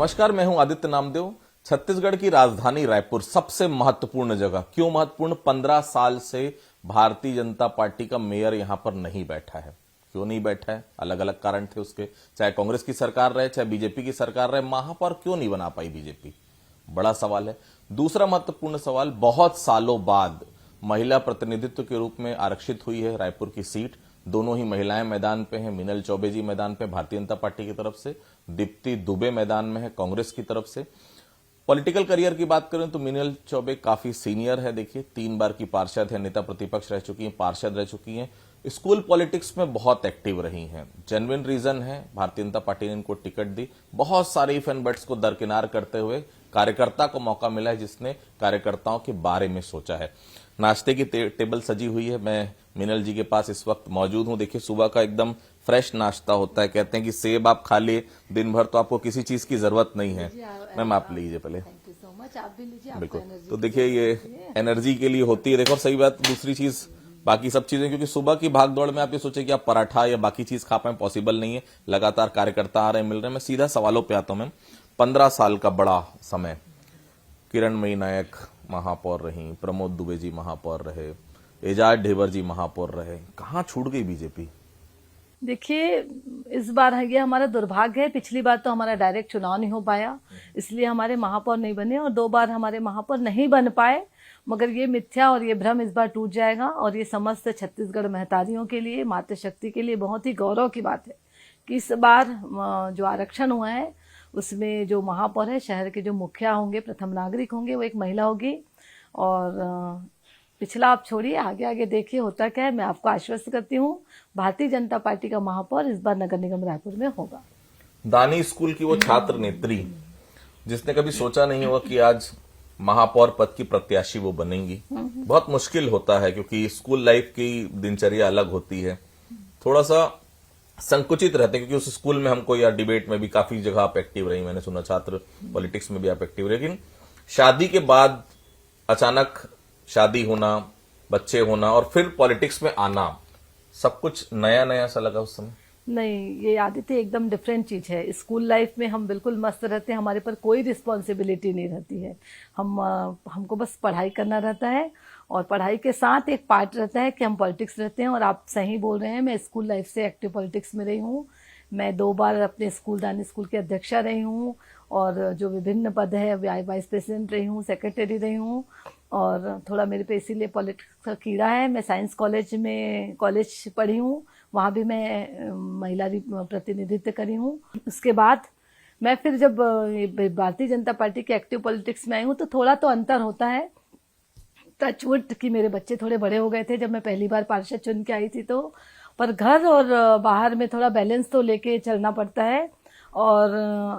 नमस्कार, मैं हूं आदित्य नामदेव। छत्तीसगढ़ की राजधानी रायपुर सबसे महत्वपूर्ण जगह। क्यों महत्वपूर्ण? 15 साल से भारतीय जनता पार्टी का मेयर यहां पर नहीं बैठा है। क्यों नहीं बैठा है? अलग अलग कारण थे उसके, चाहे कांग्रेस की सरकार रहे चाहे बीजेपी की सरकार रहे। महापौर क्यों नहीं बना पाई बीजेपी? बड़ा सवाल है। दूसरा महत्वपूर्ण सवाल, बहुत सालों बाद महिला प्रतिनिधित्व के रूप में आरक्षित हुई है रायपुर की सीट। दोनों ही महिलाएं मैदान पे हैं। मीनल चौबे जी मैदान पे भारतीय जनता पार्टी की तरफ से, दीप्ति दुबे मैदान में है कांग्रेस की तरफ से। पॉलिटिकल करियर की बात करें तो मीनल चौबे काफी सीनियर है। देखिए, 3 बार की पार्षद है, नेता प्रतिपक्ष रह चुकी हैं, पार्षद रह चुकी हैं, स्कूल पॉलिटिक्स में बहुत एक्टिव रही हैं। जेन्युइन रीजन है, भारतीय जनता पार्टी ने इनको टिकट दी। बहुत सारे इफ एंड बट्स को दरकिनार करते हुए कार्यकर्ता को मौका मिला है जिसने कार्यकर्ताओं के बारे में सोचा है। नाश्ते की टेबल सजी हुई है। मैं मीनल जी के पास इस वक्त मौजूद हूं। देखिए, सुबह का एकदम फ्रेश नाश्ता होता है। कहते हैं कि सेब आप खा लिए दिन भर तो आपको किसी चीज की जरूरत नहीं है। मैम, आप लीजिए पहले। Thank you so much. आप भी लीजिए। बिल्कुल। तो देखिए, ये एनर्जी के लिए होती है। देखो, सही बात। दूसरी चीज, बाकी सब चीजें, क्योंकि सुबह की भाग दौड़ में आप ये सोचे कि आप पराठा या बाकी चीज खा पाए, पॉसिबल नहीं है। लगातार कार्यकर्ता आ रहे हैं, मिल रहे हैं। मैं सीधा सवालों पे आता हूं। मैम, 15 साल का बड़ा समय। किरणमयी नायक महापौर रही, प्रमोद दुबे जी महापौर रहे, एजाज ढेबर जी महापौर रहे। कहां छूट गई बीजेपी? देखिए, इस बार है ये हमारा दुर्भाग्य है। पिछली बार तो हमारा डायरेक्ट चुनाव नहीं हो पाया, इसलिए हमारे महापौर नहीं बने, और 2 बार हमारे महापौर नहीं बन पाए। मगर ये मिथ्या और ये भ्रम इस बार टूट जाएगा, और ये समस्त छत्तीसगढ़ महतारियों के लिए, मातृशक्ति के लिए बहुत ही गौरव की बात है कि इस बार जो आरक्षण हुआ है उसमें जो महापौर है, शहर के जो मुखिया होंगे, प्रथम नागरिक होंगे, वो एक महिला होगी। और पिछला आप छोड़िए, आगे आगे देखिए होता क्या है। मैं आपको आश्वस्त करती हूँ, भारतीय जनता पार्टी का महापौर इस बार नगर निगम रायपुर में होगा। दानी स्कूल की वो छात्र नेत्री जिसने कभी सोचा नहीं होगा कि आज महापौर पद की प्रत्याशी वो बनेंगी। बहुत मुश्किल होता है, क्योंकि स्कूल लाइफ की दिनचर्या अलग होती है। थोड़ा सा संकुचित रहते हैं, क्योंकि उस स्कूल में हमको, या डिबेट में भी काफी जगह आप एक्टिव रही, मैंने सुना छात्र पॉलिटिक्स में भी आप एक्टिव रही। लेकिन शादी के बाद अचानक शादी होना, बच्चे होना और फिर पॉलिटिक्स में आना, सब कुछ नया नया सा लगा उस समय? नहीं, ये आदित्य एकदम डिफरेंट चीज है। स्कूल लाइफ में हम बिल्कुल मस्त रहते हैं, हमारे पर कोई रिस्पॉन्सिबिलिटी नहीं रहती है। हमको बस पढ़ाई करना रहता है, और पढ़ाई के साथ एक पार्ट रहता है कि हम पॉलिटिक्स रहते हैं। और आप सही बोल रहे हैं, मैं स्कूल लाइफ से एक्टिव पॉलिटिक्स में रही हूँ। मैं 2 बार अपने स्कूल, दानी स्कूल की अध्यक्षा रही हूँ, और जो विभिन्न पद है, वाइस प्रेसिडेंट रही हूँ, सेक्रेटरी रही हूँ। और थोड़ा मेरे पे इसीलिए पॉलिटिक्स का कीड़ा है। मैं साइंस कॉलेज में पढ़ी हूँ, वहाँ भी मैं महिला प्रतिनिधित्व करी हूँ। उसके बाद मैं फिर जब भारतीय जनता पार्टी के एक्टिव पॉलिटिक्स में आई हूँ, तो थोड़ा तो अंतर होता है। टचवुड कि मेरे बच्चे थोड़े बड़े हो गए थे जब मैं पहली बार पार्षद चुन के आई थी, तो पर घर और बाहर में थोड़ा बैलेंस तो लेके चलना पड़ता है। और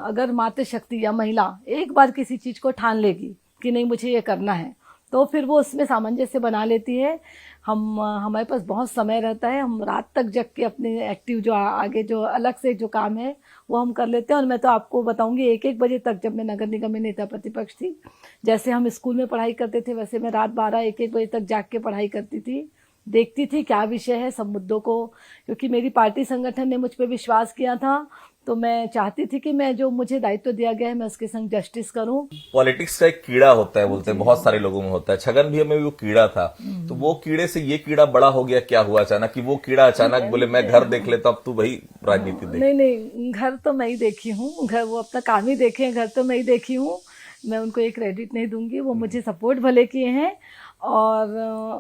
अगर मातृशक्ति या महिला एक बार किसी चीज को ठान लेगी कि नहीं मुझे ये करना है, तो फिर वो उसमें सामंजस्य बना लेती है। हमारे पास बहुत समय रहता है, हम रात तक जग के अपने एक्टिव जो आगे जो अलग से जो काम है वो हम कर लेते हैं। और मैं तो आपको बताऊंगी, 1-1 बजे तक, जब मैं नगर निगम में नेता प्रतिपक्ष थी, जैसे हम स्कूल में पढ़ाई करते थे वैसे मैं रात 12-1-1 बजे तक जाग के पढ़ाई करती थी, देखती थी क्या विषय है, सब मुद्दों को। क्योंकि मेरी पार्टी संगठन ने मुझ पर विश्वास किया था, तो मैं चाहती थी कि मैं जो मुझे दायित्व दिया गया है मैं उसके संग जस्टिस करूं। पॉलिटिक्स का एक कीड़ा होता है, बोलते हैं, बहुत सारे लोगों में होता है। छगन भी हमें वो कीड़ा था, तो वो कीड़े से ये कीड़ा बड़ा हो गया। क्या हुआ अचानक कि वो कीड़ा अचानक बोले मैं घर देख लेता, अब तू वही राजनीति देख? नहीं, घर तो मैं ही देखी हूँ। घर वो अपना काम ही देखे हैं, घर तो मैं ही देखी हूँ। मैं उनको एक क्रेडिट नहीं दूंगी, वो मुझे सपोर्ट भले किए हैं। और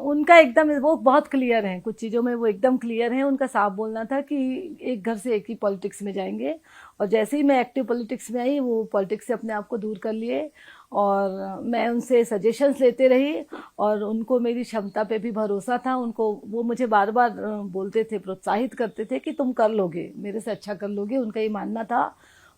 उनका एकदम, वो बहुत क्लियर हैं, कुछ चीज़ों में वो एकदम क्लियर हैं। उनका साफ बोलना था कि एक घर से एक ही पॉलिटिक्स में जाएंगे। और जैसे ही मैं एक्टिव पॉलिटिक्स में आई, वो पॉलिटिक्स से अपने आप को दूर कर लिए। और मैं उनसे सजेशंस लेते रही, और उनको मेरी क्षमता पे भी भरोसा था। वो मुझे बार बार बोलते थे, प्रोत्साहित करते थे कि तुम कर लोगे, मेरे से अच्छा कर लोगे, उनका ये मानना था।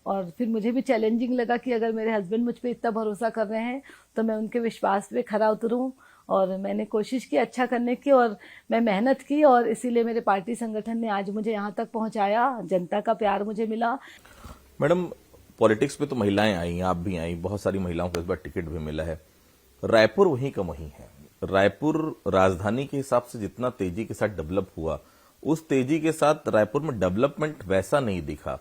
और फिर मुझे भी चैलेंजिंग लगा कि अगर मेरे हस्बैंड मुझ पर इतना भरोसा कर रहे हैं तो मैं उनके विश्वास पे खरा उतरूं। और मैंने कोशिश की अच्छा करने की, और मैं मेहनत की, और इसीलिए मेरे पार्टी संगठन ने आज मुझे यहाँ तक पहुँचाया। जनता का प्यार मुझे मिला। मैडम, पॉलिटिक्स में तो महिलाएं आई, आप भी आई, बहुत सारी महिलाओं को इस बार टिकट भी मिला है। रायपुर वहीं का वहीं है। रायपुर राजधानी के हिसाब से जितना तेजी के साथ डेवलप हुआ, उस तेजी के साथ रायपुर में डेवलपमेंट वैसा नहीं दिखा।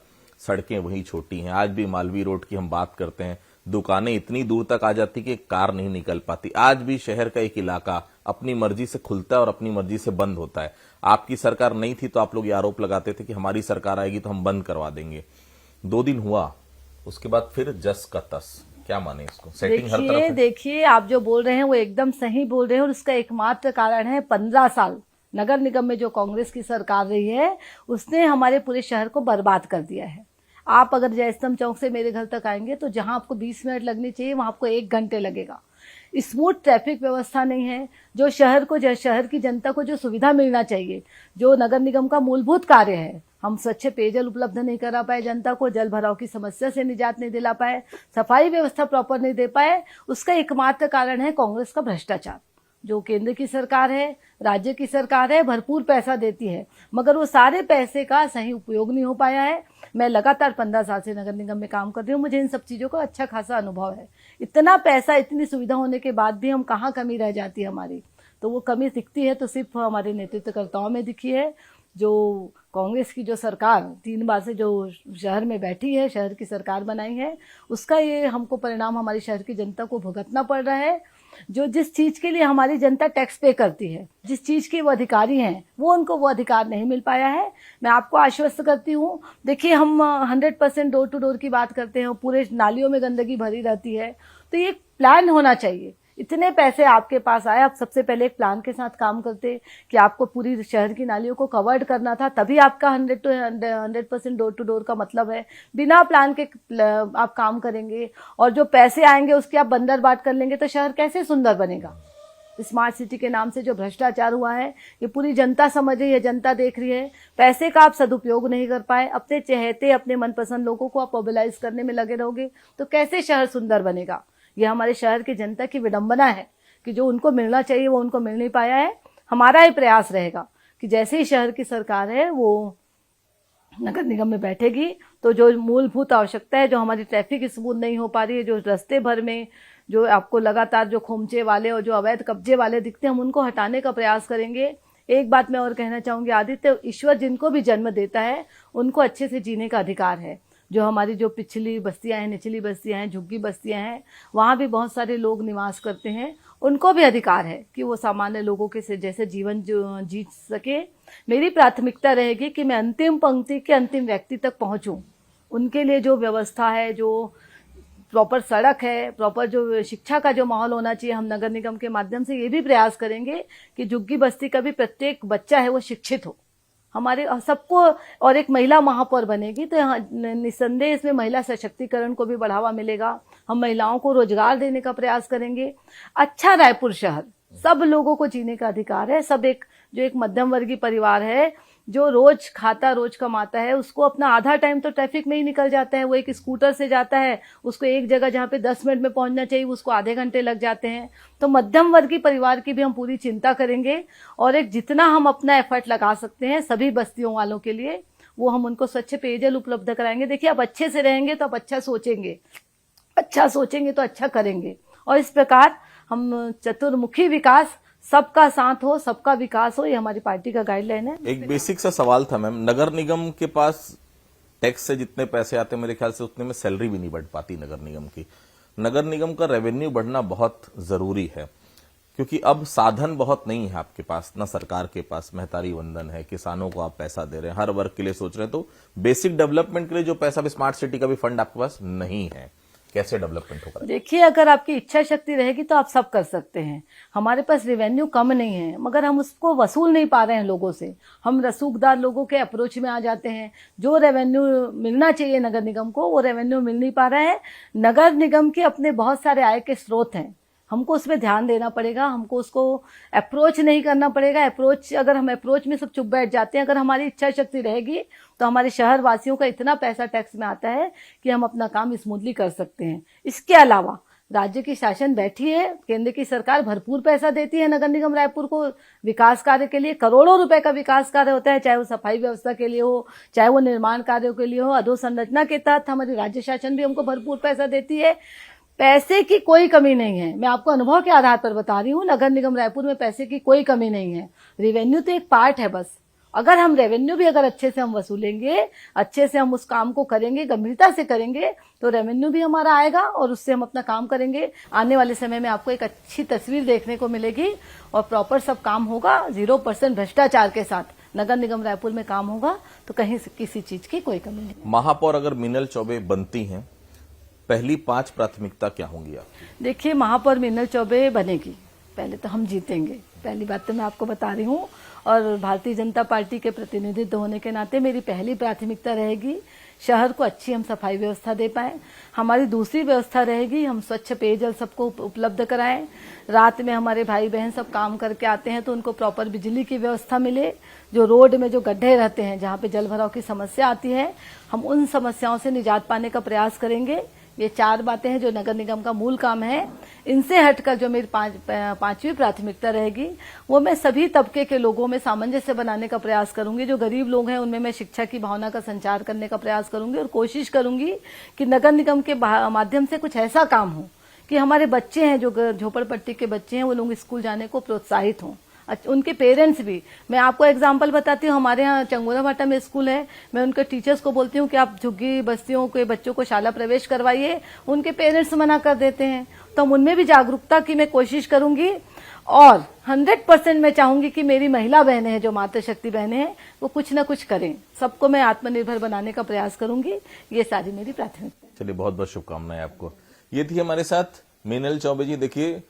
सड़कें वही छोटी हैं। आज भी मालवीय रोड की हम बात करते हैं, दुकानें इतनी दूर तक आ जाती कि कार नहीं निकल पाती। आज भी शहर का एक इलाका अपनी मर्जी से खुलता है और अपनी मर्जी से बंद होता है। आपकी सरकार नहीं थी तो आप लोग ये आरोप लगाते थे कि हमारी सरकार आएगी तो हम बंद करवा देंगे। 2 दिन हुआ, उसके बाद फिर जस का तस। क्या माने इसको? सेटिंग हर तरफ है। देखिए आप जो बोल रहे हैं वो एकदम सही बोल रहे हैं, और उसका एकमात्र कारण है 15 साल नगर निगम में जो कांग्रेस की सरकार रही है उसने हमारे पूरे शहर को बर्बाद कर दिया है। आप अगर जयस्तंभ चौक से मेरे घर तक आएंगे तो जहां आपको 20 मिनट लगनी चाहिए वहां आपको 1 घंटे लगेगा। स्मूथ ट्रैफिक व्यवस्था नहीं है। जो शहर की जनता को जो सुविधा मिलना चाहिए, जो नगर निगम का मूलभूत कार्य है, हम स्वच्छ पेयजल उपलब्ध नहीं करा पाए, जनता को जल भराव की समस्या से निजात नहीं दिला पाए, सफाई व्यवस्था प्रॉपर नहीं दे पाए, उसका एकमात्र कारण है कांग्रेस का भ्रष्टाचार। जो केंद्र की सरकार है, राज्य की सरकार है, भरपूर पैसा देती है, मगर वो सारे पैसे का सही उपयोग नहीं हो पाया है। मैं लगातार 15 साल से नगर निगम में काम कर रही हूँ, मुझे इन सब चीजों का अच्छा खासा अनुभव है। इतना पैसा, इतनी सुविधा होने के बाद भी हम कहाँ कमी रह जाती है हमारी, तो वो कमी दिखती है तो सिर्फ हमारे नेतृत्वकर्ताओं में दिखी है। जो कांग्रेस की जो सरकार 3 बार से जो शहर में बैठी है, शहर की सरकार बनाई है, उसका ये हमको परिणाम हमारी शहर की जनता को भुगतना पड़ रहा है। जो जिस चीज के लिए हमारी जनता टैक्स पे करती है, जिस चीज के वो अधिकारी हैं, वो उनको वो अधिकार नहीं मिल पाया है। मैं आपको आश्वस्त करती हूँ, देखिए हम 100% डोर टू डोर की बात करते हैं, पूरे नालियों में गंदगी भरी रहती है, तो ये प्लान होना चाहिए। इतने पैसे आपके पास आए, आप सबसे पहले एक प्लान के साथ काम करते कि आपको पूरी शहर की नालियों को कवर्ड करना था, तभी आपका 100% डोर टू डोर का मतलब है। बिना प्लान के आप काम करेंगे और जो पैसे आएंगे उसकी आप बंदरबाट कर लेंगे तो शहर कैसे सुंदर बनेगा? स्मार्ट सिटी के नाम से जो भ्रष्टाचार हुआ है, ये पूरी जनता समझ रही है, जनता देख रही है। पैसे का आप सदुपयोग नहीं कर पाए, अपने चहेते, अपने मनपसंद लोगों को आप मोबिलाइज करने में लगे रहोगे तो कैसे शहर सुंदर बनेगा? ये हमारे शहर की जनता की विडंबना है कि जो उनको मिलना चाहिए वो उनको मिल नहीं पाया है। हमारा ये प्रयास रहेगा कि जैसे ही शहर की सरकार है वो नगर निगम में बैठेगी तो जो मूलभूत आवश्यकता है, जो हमारी ट्रैफिक स्मूथ नहीं हो पा रही है, जो रास्ते भर में जो आपको लगातार जो खोमचे वाले और जो अवैध कब्जे वाले दिखते हैं, हम उनको हटाने का प्रयास करेंगे। एक बात मैं और कहना चाहूंगी आदित्य, ईश्वर जिनको भी जन्म देता है उनको अच्छे से जीने का अधिकार है। जो हमारी जो पिछली बस्तियां हैं, निचली बस्तियां हैं, झुग्गी बस्तियां हैं, वहां भी बहुत सारे लोग निवास करते हैं, उनको भी अधिकार है कि वो सामान्य लोगों के से जैसे जीवन जी सके। मेरी प्राथमिकता रहेगी कि मैं अंतिम पंक्ति के अंतिम व्यक्ति तक पहुंचूं। उनके लिए जो व्यवस्था है, जो प्रॉपर सड़क है, प्रॉपर जो शिक्षा का जो माहौल होना चाहिए, हम नगर निगम के माध्यम से ये भी प्रयास करेंगे कि झुग्गी बस्ती का भी प्रत्येक बच्चा है वो शिक्षित हो, हमारे सबको। और एक महिला महापौर बनेगी तो निस्संदेह इसमें महिला सशक्तिकरण को भी बढ़ावा मिलेगा। हम महिलाओं को रोजगार देने का प्रयास करेंगे। अच्छा रायपुर शहर, सब लोगों को जीने का अधिकार है। सब जो एक मध्यम वर्गीय परिवार है, जो रोज खाता रोज कमाता है, उसको अपना आधा टाइम तो ट्रैफिक में ही निकल जाता है। वो एक स्कूटर से जाता है, उसको एक जगह जहाँ पे 10 मिनट में पहुंचना चाहिए उसको आधे घंटे लग जाते हैं। तो मध्यम वर्गीय परिवार की भी हम पूरी चिंता करेंगे और एक जितना हम अपना एफर्ट लगा सकते हैं सभी बस्तियों वालों के लिए, वो हम उनको स्वच्छ पेयजल उपलब्ध कराएंगे। देखिए, आप अच्छे से रहेंगे तो आप अच्छा सोचेंगे, अच्छा सोचेंगे तो अच्छा करेंगे, और इस प्रकार हम चतुर्मुखी विकास, सबका साथ हो, सबका विकास हो, ये हमारी पार्टी का गाइडलाइन है। एक बेसिक सा सवाल था मैम, नगर निगम के पास टैक्स से जितने पैसे आते हैं मेरे ख्याल से उतने में सैलरी भी नहीं बढ़ पाती नगर निगम की। नगर निगम का रेवेन्यू बढ़ना बहुत जरूरी है, क्योंकि अब साधन बहुत नहीं है आपके पास, ना सरकार के पास महतारी वंदन है, किसानों को आप पैसा दे रहे हैं, हर वर्ग के लिए सोच रहे हैं, तो बेसिक डेवलपमेंट के लिए जो पैसा भी, स्मार्ट सिटी का भी फंड आपके पास नहीं है। कैसे डेवलपमेंट होगा? देखिए, अगर आपकी इच्छा शक्ति रहेगी तो आप सब कर सकते हैं। हमारे पास रेवेन्यू कम नहीं है, मगर हम उसको वसूल नहीं पा रहे हैं लोगों से। हम रसूखदार लोगों के अप्रोच में आ जाते हैं। जो रेवेन्यू मिलना चाहिए नगर निगम को, वो रेवेन्यू मिल नहीं पा रहा है। नगर निगम के अपने बहुत सारे आय के स्रोत हैं, हमको उसमें ध्यान देना पड़ेगा, हमको उसको अप्रोच नहीं करना पड़ेगा। अगर हम अप्रोच में सब चुप बैठ जाते हैं, अगर हमारी इच्छा शक्ति रहेगी तो हमारे शहर वासियों का इतना पैसा टैक्स में आता है कि हम अपना काम स्मूथली कर सकते हैं। इसके अलावा राज्य की शासन बैठी है, केंद्र की सरकार भरपूर पैसा देती है नगर निगम रायपुर को विकास कार्य के लिए। करोड़ों रुपए का विकास कार्य होता है, चाहे वो सफाई व्यवस्था के लिए हो, चाहे वो निर्माण कार्यों के लिए हो। अधोसंरचना के तहत हमारी राज्य शासन भी हमको भरपूर पैसा देती है। पैसे की कोई कमी नहीं है, मैं आपको अनुभव के आधार पर बता रही हूँ। नगर निगम रायपुर में पैसे की कोई कमी नहीं है। रेवेन्यू तो एक पार्ट है बस, अगर हम रेवेन्यू भी अगर अच्छे से हम वसूलेंगे, अच्छे से हम उस काम को करेंगे, गंभीरता से करेंगे, तो रेवेन्यू भी हमारा आएगा और उससे हम अपना काम करेंगे। आने वाले समय में आपको एक अच्छी तस्वीर देखने को मिलेगी और प्रॉपर सब काम होगा 0% भ्रष्टाचार के साथ नगर निगम रायपुर में काम होगा, तो कहीं से किसी चीज की कोई कमी नहीं। महापौर अगर मीनल चौबे बनती हैं, पहली 5 प्राथमिकता क्या होंगी आप? देखिए, महापौर मीनल चौबे बनेगी, पहले तो हम जीतेंगे, पहली बात तो मैं आपको बता रही हूँ। और भारतीय जनता पार्टी के प्रतिनिधित्व होने के नाते मेरी पहली प्राथमिकता रहेगी शहर को अच्छी हम सफाई व्यवस्था दे पाएं। हमारी दूसरी व्यवस्था रहेगी हम स्वच्छ पेयजल सबको उपलब्ध कराएं। रात में हमारे भाई बहन सब काम करके आते हैं तो उनको प्रॉपर बिजली की व्यवस्था मिले। जो रोड में जो गड्ढे रहते हैं, जहां पे जल भराव की समस्या आती है, हम उन समस्याओं से निजात पाने का प्रयास करेंगे। ये 4 बातें हैं जो नगर निगम का मूल काम है। इनसे हटकर जो मेरी पांचवी प्राथमिकता रहेगी, वो मैं सभी तबके के लोगों में सामंजस्य बनाने का प्रयास करूंगी। जो गरीब लोग हैं उनमें मैं शिक्षा की भावना का संचार करने का प्रयास करूंगी और कोशिश करूंगी कि नगर निगम के माध्यम से कुछ ऐसा काम हो कि हमारे बच्चे हैं, जो झोपड़पट्टी के बच्चे हैं, वो लोग स्कूल जाने को प्रोत्साहित हों। उनके पेरेंट्स भी। मैं आपको एग्जांपल बताती हूँ, हमारे यहाँ चंगोरा भाटा में स्कूल है, मैं उनके टीचर्स को बोलती हूँ कि आप झुग्गी बस्तियों के बच्चों को शाला प्रवेश करवाइए, उनके पेरेंट्स मना कर देते हैं। तो हम उनमें भी जागरूकता की मैं कोशिश करूंगी और 100% मैं चाहूंगी कि मेरी महिला बहनें हैं, जो मातृशक्ति बहनें हैं, वो कुछ ना कुछ करें। सबको मैं आत्मनिर्भर बनाने का प्रयास करूंगी। ये सारी मेरी प्राथमिकता। चलिए, बहुत बहुत शुभकामनाएं आपको। ये थी हमारे साथ मीनल चौबे जी। देखिए,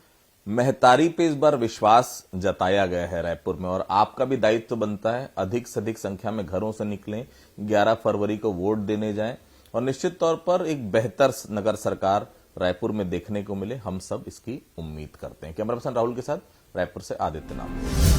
महतारी पे इस बार विश्वास जताया गया है रायपुर में, और आपका भी दायित्व बनता है अधिक से अधिक संख्या में घरों से निकलें, 11 फरवरी को वोट देने जाएं और निश्चित तौर पर एक बेहतर नगर सरकार रायपुर में देखने को मिले। हम सब इसकी उम्मीद करते हैं। कैमरा पर्सन राहुल के साथ रायपुर से आदित्य नाम।